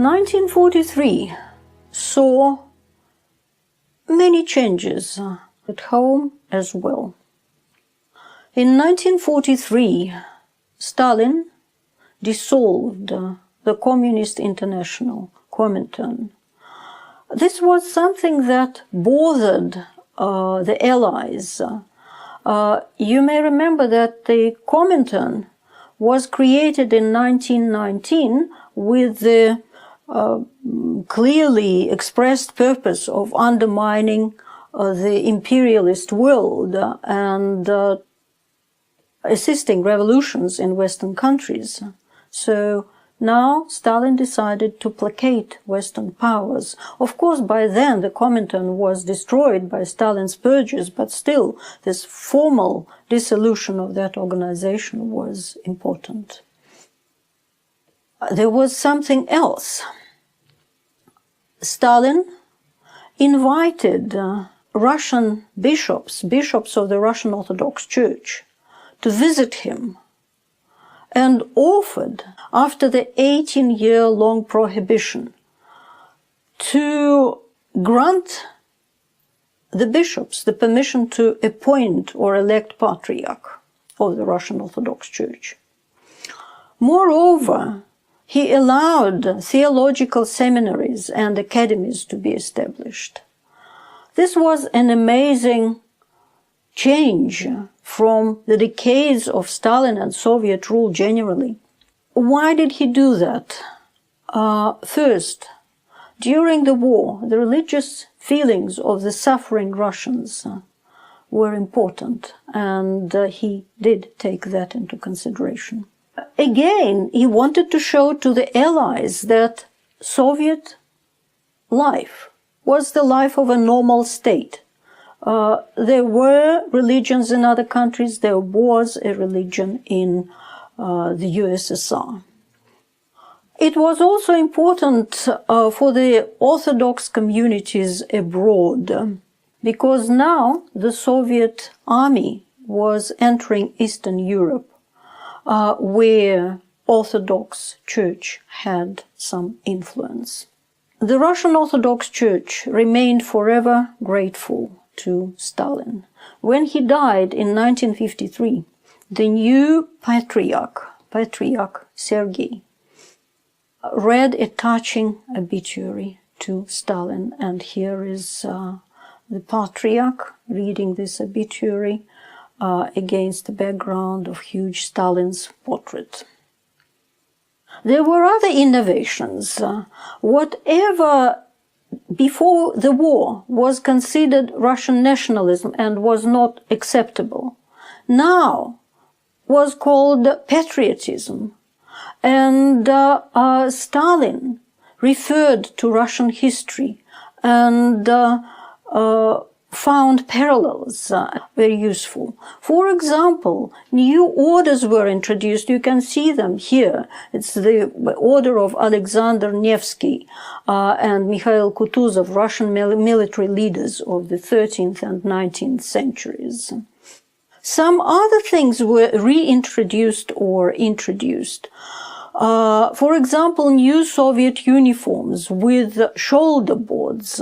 1943 saw many changes at home as well. In 1943, Stalin dissolved the Communist International, Comintern. This was something that bothered the Allies. You may remember that the Comintern was created in 1919 with the clearly expressed purpose of undermining the imperialist world and assisting revolutions in Western countries. So now Stalin decided to placate Western powers. Of course, by then the Comintern was destroyed by Stalin's purges, but still this formal dissolution of that organization was important. There was something else. Stalin invited Russian bishops of the Russian Orthodox Church, to visit him, and offered, after the 18-year-long prohibition, to grant the bishops the permission to appoint or elect patriarch of the Russian Orthodox Church. Moreover, he allowed theological seminaries and academies to be established. This was an amazing change from the decades of Stalin and Soviet rule generally. Why did he do that? First, during the war, the religious feelings of the suffering Russians were important, and he did take that into consideration. Again, he wanted to show to the Allies that Soviet life was the life of a normal state. There were religions in other countries. There was a religion in the USSR. It was also important for the Orthodox communities abroad, because now the Soviet army was entering Eastern Europe, where Orthodox Church had some influence. The Russian Orthodox Church remained forever grateful to Stalin. When he died in 1953, the new Patriarch Sergei, read a touching obituary to Stalin, and here is the Patriarch reading this obituary against the background of huge Stalin's portrait. There were other innovations. Whatever before the war was considered Russian nationalism and was not acceptable, now was called patriotism. And Stalin referred to Russian history and found parallels very useful. For example, new orders were introduced. You can see them here. It's the order of Alexander Nevsky and Mikhail Kutuzov, Russian military leaders of the 13th and 19th centuries. Some other things were reintroduced or introduced. For example, new Soviet uniforms with shoulder boards.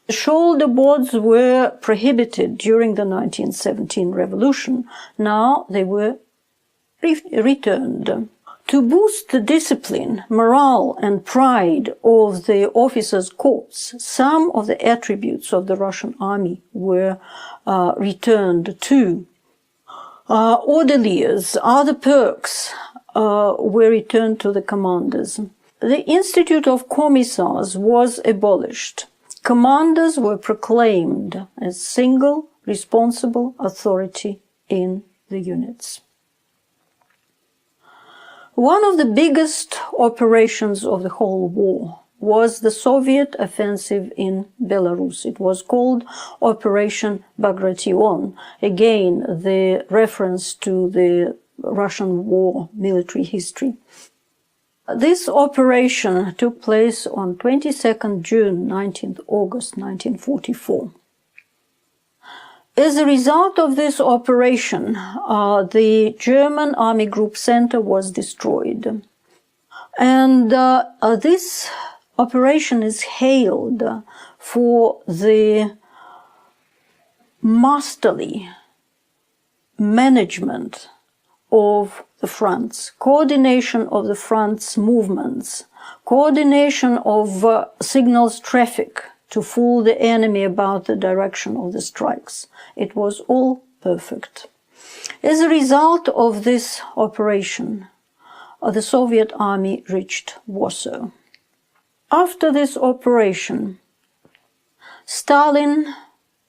Shoulder boards were prohibited during the 1917 revolution. Now they were returned. To boost the discipline, morale, and pride of the officers' corps, some of the attributes of the Russian army were returned too. Orderlies, other perks were returned to the commanders. The Institute of Commissars was abolished. Commanders were proclaimed as single responsible authority in the units. One of the biggest operations of the whole war was the Soviet offensive in Belarus. It was called Operation Bagration. Again, the reference to the Russian war military history. This operation took place on 22nd June, 19th August 1944. As a result of this operation, the German Army Group Center was destroyed. And this operation is hailed for the masterly management of the fronts, coordination of the front's movements, coordination of signals traffic to fool the enemy about the direction of the strikes. It was all perfect. As a result of this operation, the Soviet army reached Warsaw. After this operation, Stalin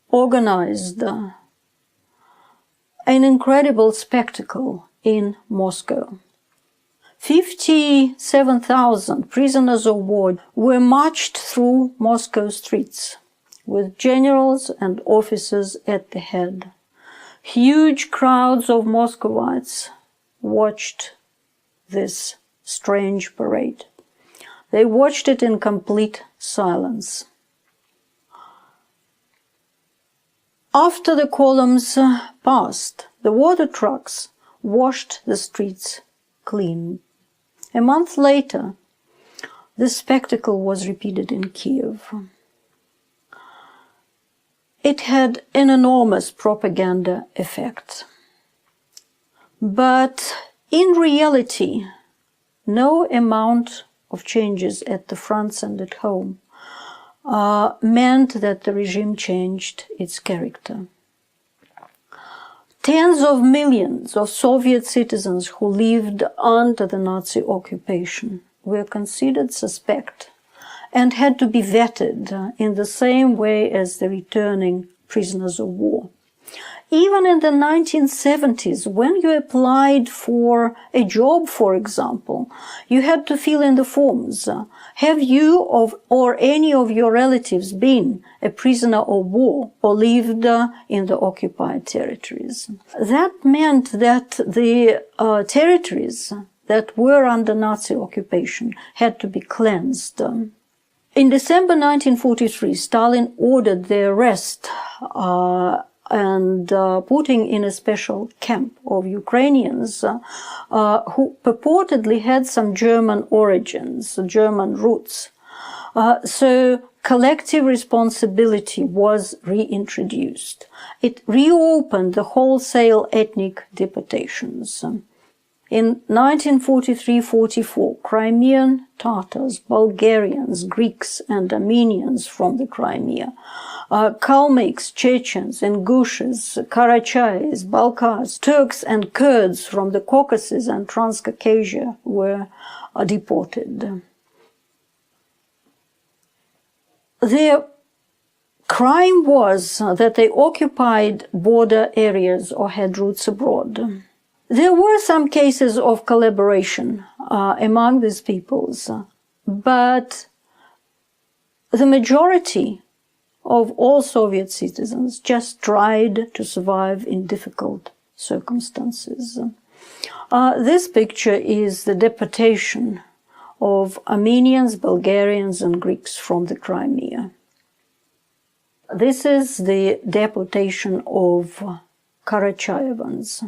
organized an incredible spectacle in Moscow. 57,000 prisoners of war were marched through Moscow streets, with generals and officers at the head. Huge crowds of Muscovites watched this strange parade. They watched it in complete silence. After the columns passed, the water trucks washed the streets clean. A month later, this spectacle was repeated in Kiev. It had an enormous propaganda effect. But in reality, no amount of changes at the fronts and at home meant that the regime changed its character. Tens of millions of Soviet citizens who lived under the Nazi occupation were considered suspect and had to be vetted in the same way as the returning prisoners of war. Even in the 1970s, when you applied for a job, for example, you had to fill in the forms. Have you or any of your relatives been a prisoner of war or lived in the occupied territories? That meant that the territories that were under Nazi occupation had to be cleansed. In December 1943, Stalin ordered the arrest and putting in a special camp of Ukrainians who purportedly had some German origins, German roots. So collective responsibility was reintroduced. It reopened the wholesale ethnic deportations. In 1943-44, Crimean Tatars, Bulgarians, Greeks, and Armenians from the Crimea, Kalmyks, Chechens, Ingushes, Karachais, Balkars, Turks, and Kurds from the Caucasus and Transcaucasia were deported. Their crime was that they occupied border areas or had roots abroad. There were some cases of collaboration among these peoples, but the majority of all Soviet citizens just tried to survive in difficult circumstances. This picture is the deportation of Armenians, Bulgarians, and Greeks from the Crimea. This is the deportation of Karachayevans.